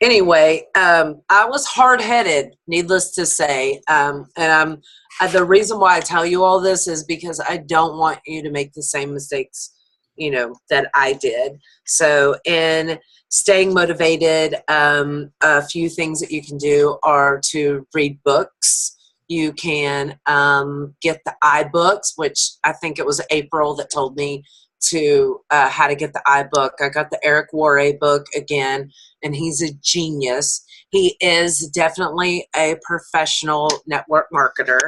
Anyway, I was hard-headed, needless to say, and the reason why I tell you all this is because I don't want you to make the same mistakes, that I did. So, in staying motivated, a few things that you can do are to read books. You can get the iBooks, which I think it was April that told me to how to get the iBook. I got the Eric Worre book again, and he's a genius. He is definitely a professional network marketer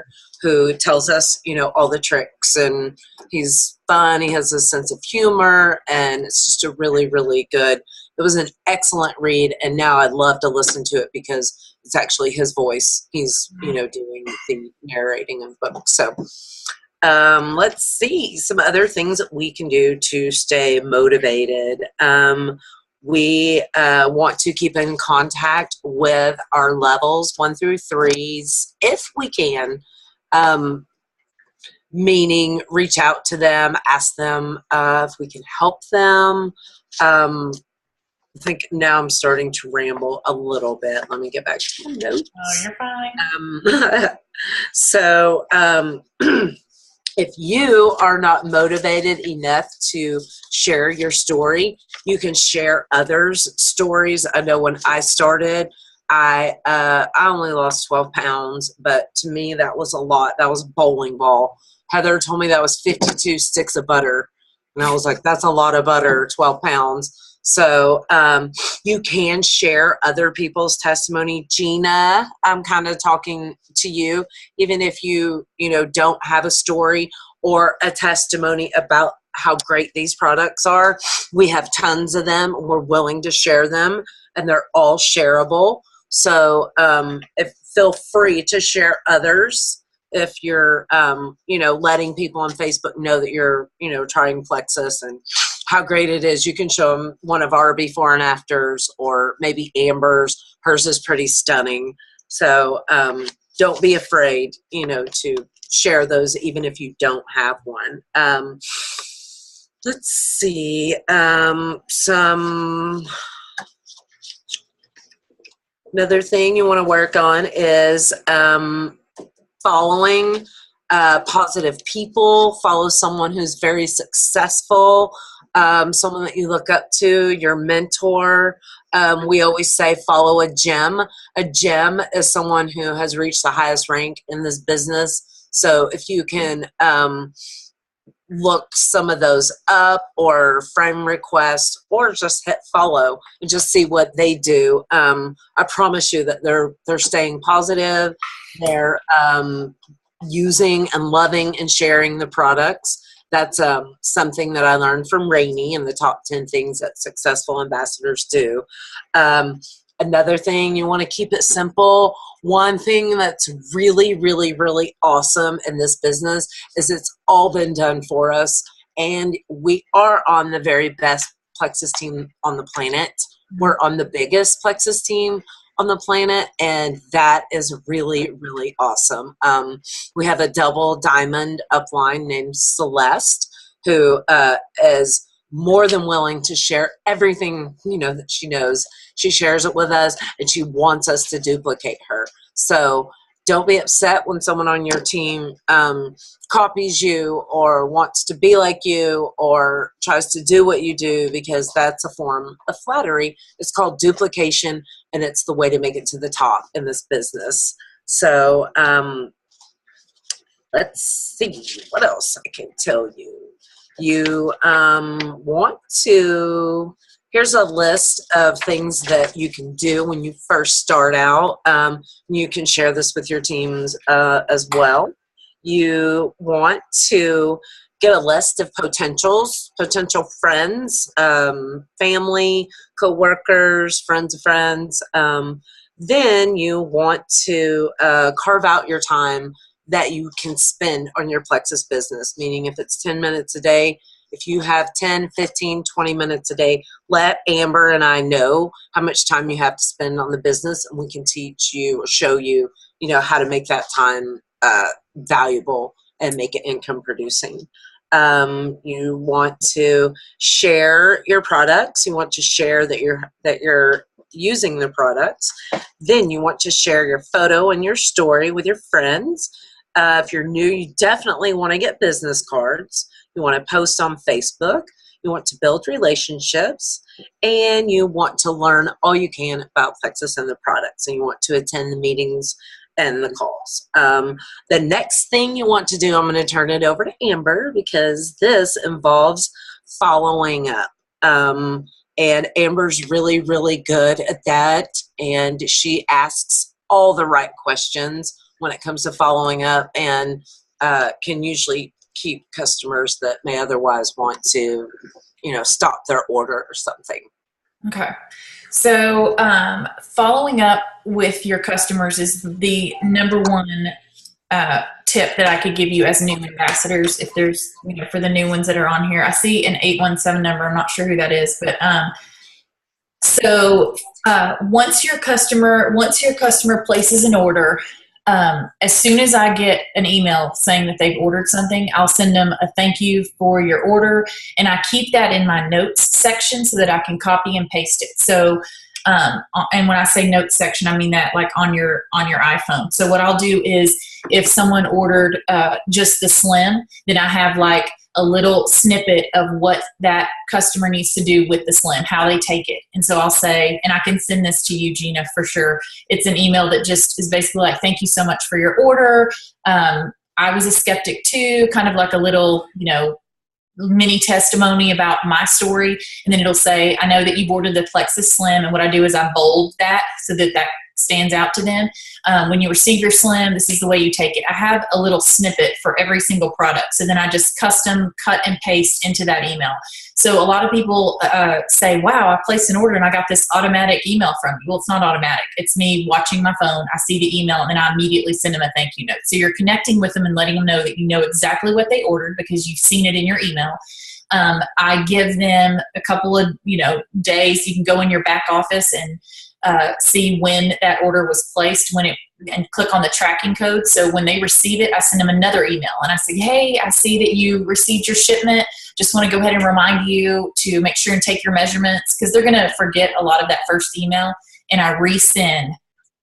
who tells us, all the tricks, and he's fun. He has a sense of humor, and it's just a really, really good. It was an excellent read, and now I'd love to listen to it because it's actually his voice. He's, doing the narrating of the book. So let's see some other things that we can do to stay motivated. We want to keep in contact with our levels 1 through 3s if we can, meaning reach out to them, ask them if we can help them. I think now I'm starting to ramble a little bit. Let me get back to my notes. Oh, you're fine. So, if you are not motivated enough to share your story, you can share others' stories. I know when I started, I only lost 12 pounds, but to me that was a lot. That was a bowling ball. Heather told me that was 52 sticks of butter, and I was like, that's a lot of butter, 12 pounds. So you can share other people's testimony. Gina, I'm kind of talking to you, even if you don't have a story or a testimony about how great these products are. We have tons of them. We're willing to share them, and they're all shareable. So feel free to share others if you're, letting people on Facebook know that you're, trying Plexus and how great it is. You can show them one of our before and afters, or maybe Amber's. Hers is pretty stunning. So don't be afraid, to share those even if you don't have one. Let's see. Another thing you want to work on is following positive people. Follow someone who's very successful, someone that you look up to, your mentor. We always say follow a gem. A gem is someone who has reached the highest rank in this business. So if you can look some of those up, or friend request, or just hit follow and just see what they do. I promise you that they're staying positive. They're using and loving and sharing the products. That's something that I learned from Rainey in the top 10 things that successful ambassadors do. Another thing, you want to keep it simple. One thing that's really, really, really awesome in this business is it's all been done for us, and we are on the very best Plexus team on the planet. We're on the biggest Plexus team on the planet, and that is really, really awesome. We have a double diamond upline named Celeste, who is more than willing to share everything that she knows. She shares it with us, and she wants us to duplicate her. So don't be upset when someone on your team copies you, or wants to be like you, or tries to do what you do, because that's a form of flattery. It's called duplication, and it's the way to make it to the top in this business. So let's see what else I can tell you. You want to, here's a list of things that you can do when you first start out. You can share this with your teams as well. You want to get a list of potential friends, family, coworkers, friends of friends. Then you want to carve out your time that you can spend on your Plexus business, meaning if it's 10 minutes a day, if you have 10, 15, 20 minutes a day, let Amber and I know how much time you have to spend on the business, and we can teach you or show you, how to make that time valuable and make it income producing. You want to share your products. You want to share that you're using the products. Then you want to share your photo and your story with your friends. If you're new, you definitely want to get business cards. You want to post on Facebook. You want to build relationships, and you want to learn all you can about Plexus and the products, and you want to attend the meetings and the calls. The next thing you want to do, I'm going to turn it over to Amber, because this involves following up. And Amber's really, really good at that, and she asks all the right questions when it comes to following up, and can usually keep customers that may otherwise want to, stop their order or something. Okay. So following up with your customers is the number one tip that I could give you as new ambassadors. If there's, for the new ones that are on here, I see an 817 number. I'm not sure who that is, but once your customer places an order, as soon as I get an email saying that they've ordered something, I'll send them a thank you for your order, and I keep that in my notes section so that I can copy and paste it. So, and when I say notes section, I mean that like on your iPhone. So what I'll do is, if someone ordered just the Slim, then I have like a little snippet of what that customer needs to do with the Slim, how they take it. And so I'll say, and I can send this to you, Gina, for sure. It's an email that just is basically like, thank you so much for your order. I was a skeptic too, kind of like a little, mini testimony about my story. And then it'll say, I know that you've ordered the Plexus Slim. And what I do is I bold that so that that stands out to them. When you receive your Slim, this is the way you take it. I have a little snippet for every single product. So then I just custom cut and paste into that email. So a lot of people say, wow, I placed an order and I got this automatic email from you. Well, it's not automatic. It's me watching my phone. I see the email and then I immediately send them a thank you note. So you're connecting with them and letting them know that you know exactly what they ordered because you've seen it in your email. I give them a couple of, days. You can go in your back office and see when that order was placed, and click on the tracking code. So when they receive it, I send them another email and I say, hey, I see that you received your shipment. Just want to go ahead and remind you to make sure and take your measurements, because they're going to forget a lot of that first email, and I resend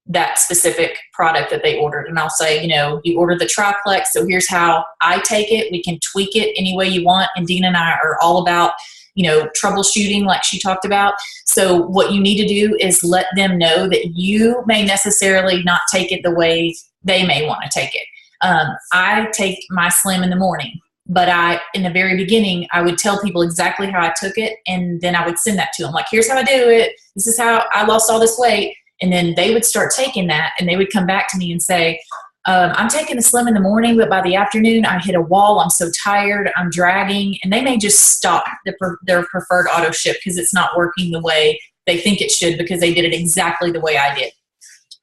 that specific product that they ordered. And I'll say, you ordered the triplex, so here's how I take it. We can tweak it any way you want. And Dina and I are all about troubleshooting, like she talked about. So what you need to do is let them know that you may necessarily not take it the way they may want to take it. I take my Slim in the morning, but in the very beginning, I would tell people exactly how I took it, and then I would send that to them. Like, here's how I do it. This is how I lost all this weight. And then they would start taking that, and they would come back to me and say, I'm taking the Slim in the morning, but by the afternoon I hit a wall. I'm so tired. I'm dragging. And they may just stop their preferred auto ship because it's not working the way they think it should, because they did it exactly the way I did.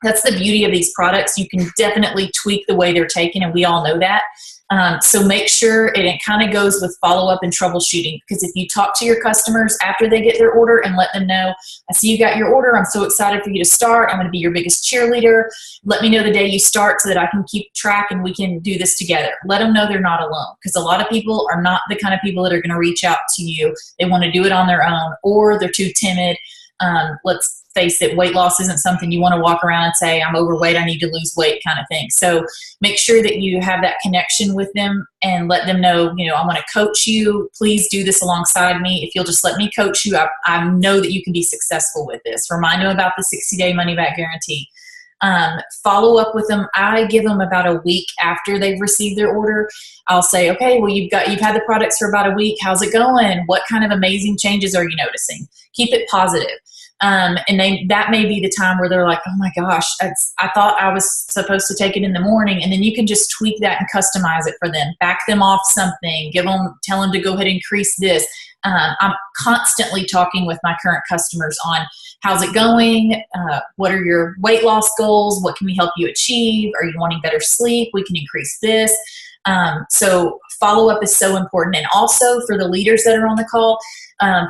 That's the beauty of these products. You can definitely tweak the way they're taken, and we all know that. So make sure, and it kind of goes with follow-up and troubleshooting, because if you talk to your customers after they get their order and let them know, I see you got your order. I'm so excited for you to start. I'm going to be your biggest cheerleader. Let me know the day you start so that I can keep track and we can do this together. Let them know they're not alone, because a lot of people are not the kind of people that are going to reach out to you. They want to do it on their own, or they're too timid. Let's face it, weight loss isn't something you want to walk around and say, I'm overweight, I need to lose weight kind of thing. So make sure that you have that connection with them and let them know, I want to coach you. Please do this alongside me. If you'll just let me coach you, I know that you can be successfsul with this. Remind them about the 60-day money-back guarantee. Follow up with them. I give them about a week after they've received their order. I'll say, okay, well, you've had the products for about a week. How's it going? What kind of amazing changes are you noticing? Keep it positive. And that may be the time where they're like, oh my gosh, I thought I was supposed to take it in the morning. And then you can just tweak that and customize it for them. Back them off something. Tell them to go ahead and increase this. I'm constantly talking with my current customers on how's it going? What are your weight loss goals? What can we help you achieve? Are you wanting better sleep? We can increase this. So follow-up is so important. And also for the leaders that are on the call,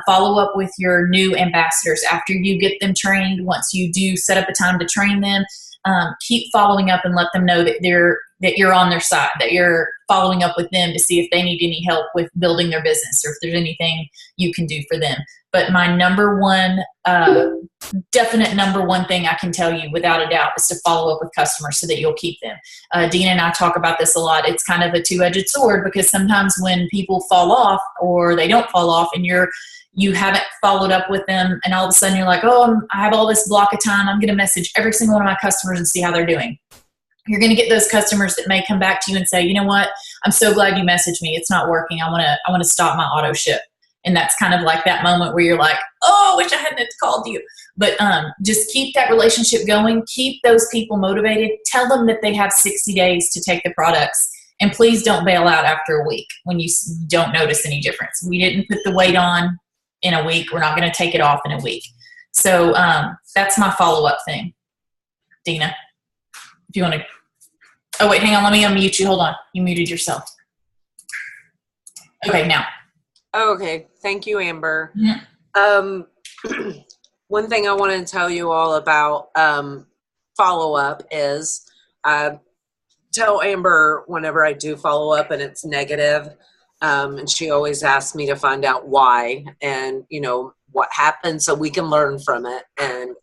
follow up with your new ambassadors after you get them trained. Once you do set up a time to train them, keep following up and let them know that you're on their side, that you're following up with them to see if they need any help with building their business or if there's anything you can do for them. But my number one definite number one thing I can tell you without a doubt is to follow up with customers so that you'll keep them. Dina and I talk about this a lot. It's kind of a two-edged sword, because sometimes when people fall off or they don't fall off and you haven't followed up with them, and all of a sudden you're like, oh, I have all this block of time, I'm going to message every single one of my customers and see how they're doing. You're going to get those customers that may come back to you and say, you know what, I'm so glad you messaged me. It's not working. I want to stop my auto ship. And that's kind of like that moment where you're like, oh, I wish I hadn't called you. But just keep that relationship going. Keep those people motivated. Tell them that they have 60 days to take the products. And please don't bail out after a week when you don't notice any difference. We didn't put the weight on in a week. We're not going to take it off in a week. So that's my follow-up thing. Dina, if you want to. Oh, wait, hang on. Let me unmute you. Hold on. You muted yourself. Okay, now. Okay, thank you, Amber. Mm-hmm. One thing I want to tell you all about follow-up is tell Amber whenever I do follow-up and it's negative, and she always asks me to find out why and, you know, what happened so we can learn from it. And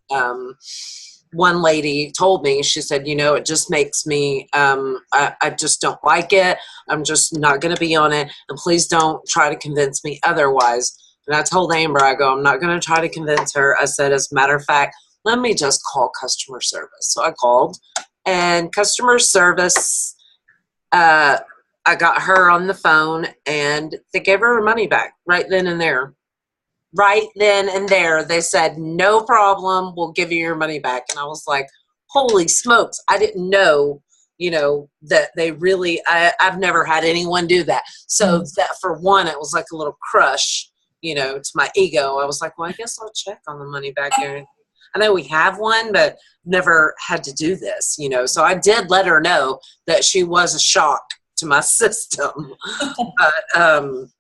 one lady told me, she said, you know, it just makes me, I just don't like it. I'm just not going to be on it. And please don't try to convince me otherwise. And I told Amber, I go, I'm not going to try to convince her. I said, as a matter of fact, let me just call customer service. So I called, and customer service, I got her on the phone, and they gave her her money back right then and there. Right then and there, they said, no problem, we'll give you your money back. And I was like, holy smokes, I didn't know, you know, that they really, I've never had anyone do that. So that, for one, it was like a little crush, you know, to my ego. I was like, well, I guess I'll check on the money back guarantee. I know we have one, but never had to do this, you know. So I did let her know that she was a shock to my system. But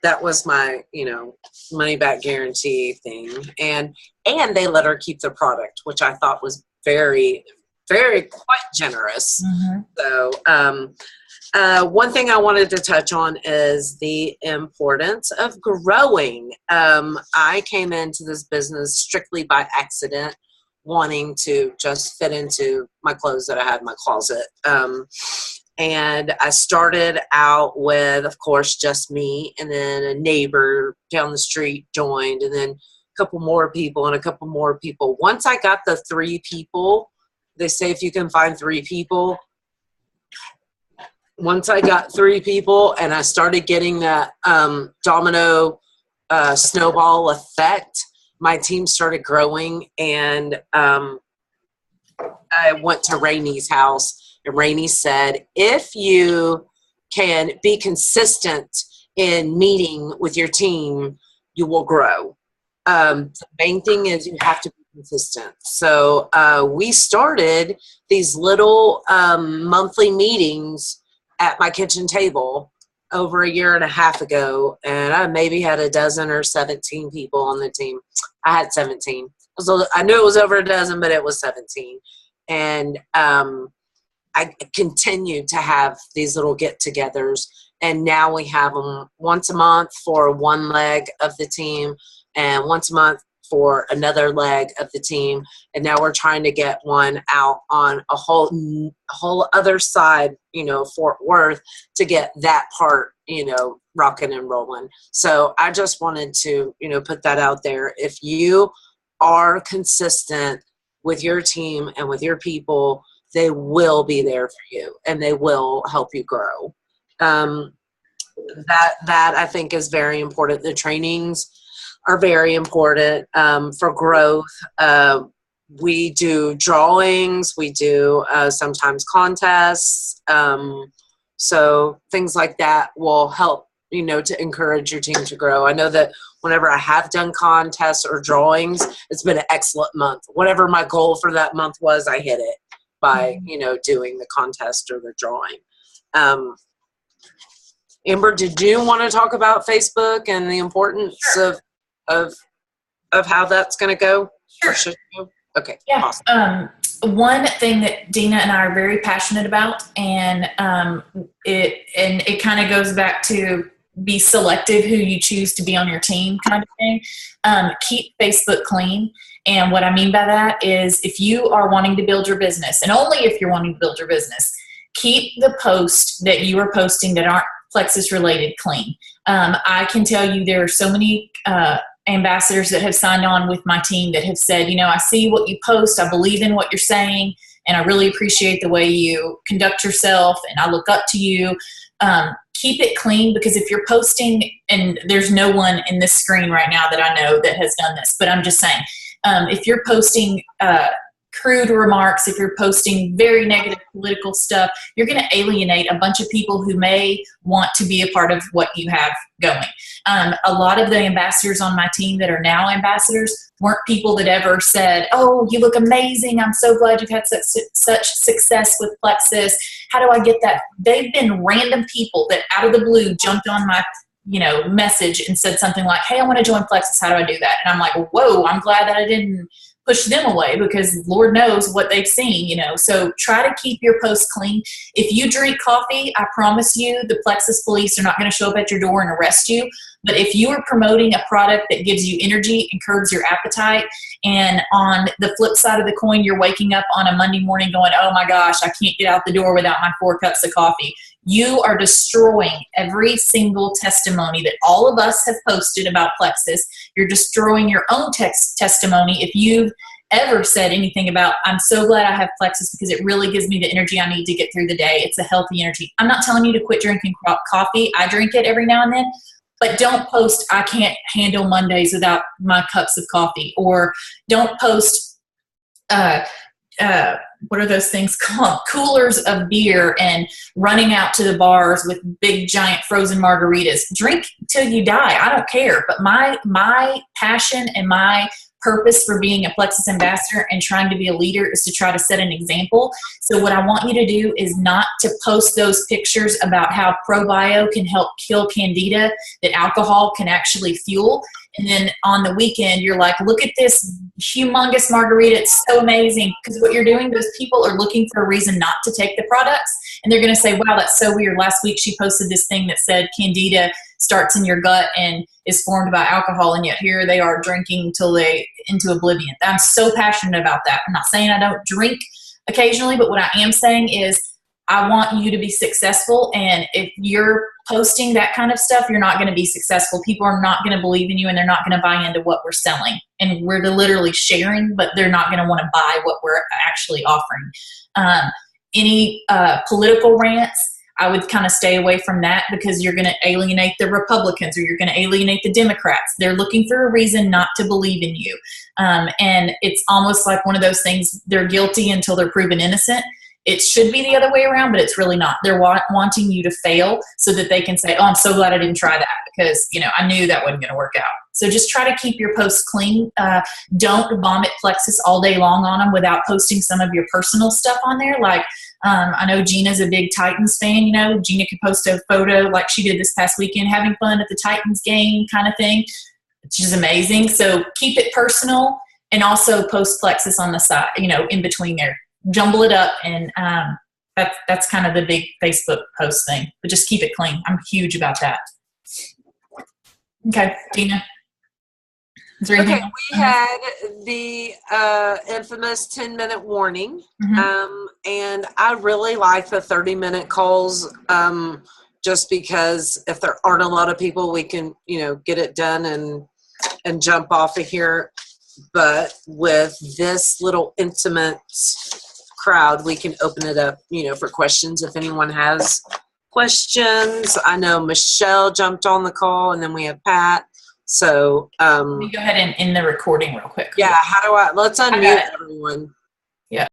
that was my, you know, money back guarantee thing. And they let her keep the product, which I thought was very, very quite generous. Mm-hmm. So one thing I wanted to touch on is the importance of growing. I came into this business strictly by accident, wanting to just fit into my clothes that I had in my closet. And I started out with, of course, just me, and then a neighbor down the street joined, and then a couple more people and a couple more people. Once I got the 3 people, they say if you can find 3 people. Once I got 3 people and I started getting that domino snowball effect, my team started growing, and I went to Rainey's house. And Rainey said, if you can be consistent in meeting with your team, you will grow. The main thing is you have to be consistent. So we started these little monthly meetings at my kitchen table over 1.5 years ago, and I maybe had a dozen or 17 people on the team. I had 17. I knew it was over a dozen, but it was 17. And I continued to have these little get-togethers, and now we have them once a month for one leg of the team and once a month for another leg of the team. And now we're trying to get one out on a whole other side, you know, Fort Worth, to get that part, you know, rocking and rolling. So I just wanted to, you know, put that out there. If you are consistent with your team and with your people, they will be there for you, and they will help you grow. That I think is very important. The trainings are very important for growth. We do drawings. We do sometimes contests. So things like that will help, you know, to encourage your team to grow. I know that whenever I have done contests or drawings, it's been an excellent month. Whatever my goal for that month was, I hit it by, you know, doing the contest or the drawing. Amber, did you want to talk about Facebook and the importance of how that's going to go? Sure. Okay. Yeah. Awesome. One thing that Dina and I are very passionate about, and it kind of goes back to be selective who you choose to be on your team kind of thing. Keep Facebook clean. And what I mean by that is if you are wanting to build your business, and only if you're wanting to build your business, keep the posts that you are posting that aren't Plexus related clean. I can tell you there are so many ambassadors that have signed on with my team that have said, I see what you post, I believe in what you're saying, and I really appreciate the way you conduct yourself, and I look up to you. Keep it clean, because if you're posting, and there's no one in this screen right now that I know that has done this, but I'm just saying, if you're posting crude remarks, if you're posting very negative political stuff, you're going to alienate a bunch of people who may want to be a part of what you have going. A lot of the ambassadors on my team that are now ambassadors weren't people that ever said, oh, you look amazing, I'm so glad you've had such success with Plexus, how do I get that? They've been random people that out of the blue jumped on my message and said something like, hey, I want to join Plexus, how do I do that? And I'm like, whoa, I'm glad that I didn't push them away, because Lord knows what they've seen, So try to keep your posts clean. If you drink coffee, I promise you the Plexus police are not going to show up at your door and arrest you. But if you are promoting a product that gives you energy and curbs your appetite, and on the flip side of the coin, you're waking up on a Monday morning going, oh my gosh, I can't get out the door without my 4 cups of coffee, you are destroying every single testimony that all of us have posted about Plexus. You're destroying your own testimony if you've ever said anything about, I'm so glad I have Plexus because it really gives me the energy I need to get through the day. It's a healthy energy. I'm not telling you to quit drinking coffee. I drink it every now and then. But don't post, I can't handle Mondays without my cups of coffee. Or don't post, what are those things called? Coolers of beer and running out to the bars with big giant frozen margaritas. Drink till you die. I don't care. But my passion and my purpose for being a Plexus ambassador and trying to be a leader is to try to set an example. So what I want you to do is not to post those pictures about how ProBio can help kill candida that alcohol can actually fuel. And then on the weekend, you're like, look at this humongous margarita. It's so amazing. Because what you're doing, those people are looking for a reason not to take the products. And they're going to say, wow, that's so weird. Last week she posted this thing that said candida starts in your gut and is formed by alcohol, and yet here they are drinking till they into oblivion. I'm so passionate about that. I'm not saying I don't drink occasionally, but what I am saying is I want you to be successful, and if you're posting that kind of stuff, you're not going to be successful. People are not going to believe in you, and they're not going to buy into what we're selling. And we're literally sharing, but they're not going to want to buy what we're actually offering. Any political rants, I would kind of stay away from that, because you're going to alienate the Republicans or you're going to alienate the Democrats. They're looking for a reason not to believe in you. And it's almost like one of those things, they're guilty until they're proven innocent. It should be the other way around, but it's really not. They're wanting you to fail so that they can say, oh, I'm so glad I didn't try that because, I knew that wasn't going to work out. So just try to keep your posts clean. Don't vomit Plexus all day long on them without posting some of your personal stuff on there. Like, I know Gina's a big Titans fan, Gina could post a photo like she did this past weekend, having fun at the Titans game kind of thing, which is amazing. So keep it personal, and also post Plexus on the side, in between there. Jumble it up, and that's kind of the big Facebook post thing. But just keep it clean. I'm huge about that. Okay, Gina. Okay, we had the infamous 10-minute warning, and I really like the 30-minute calls, just because if there aren't a lot of people, we can, get it done and jump off of here. But with this little intimate crowd, we can open it up, for questions if anyone has questions. I know Michelle jumped on the call, and then we have Pat. So let me go ahead and end the recording real quick. Yeah, how do let's unmute everyone.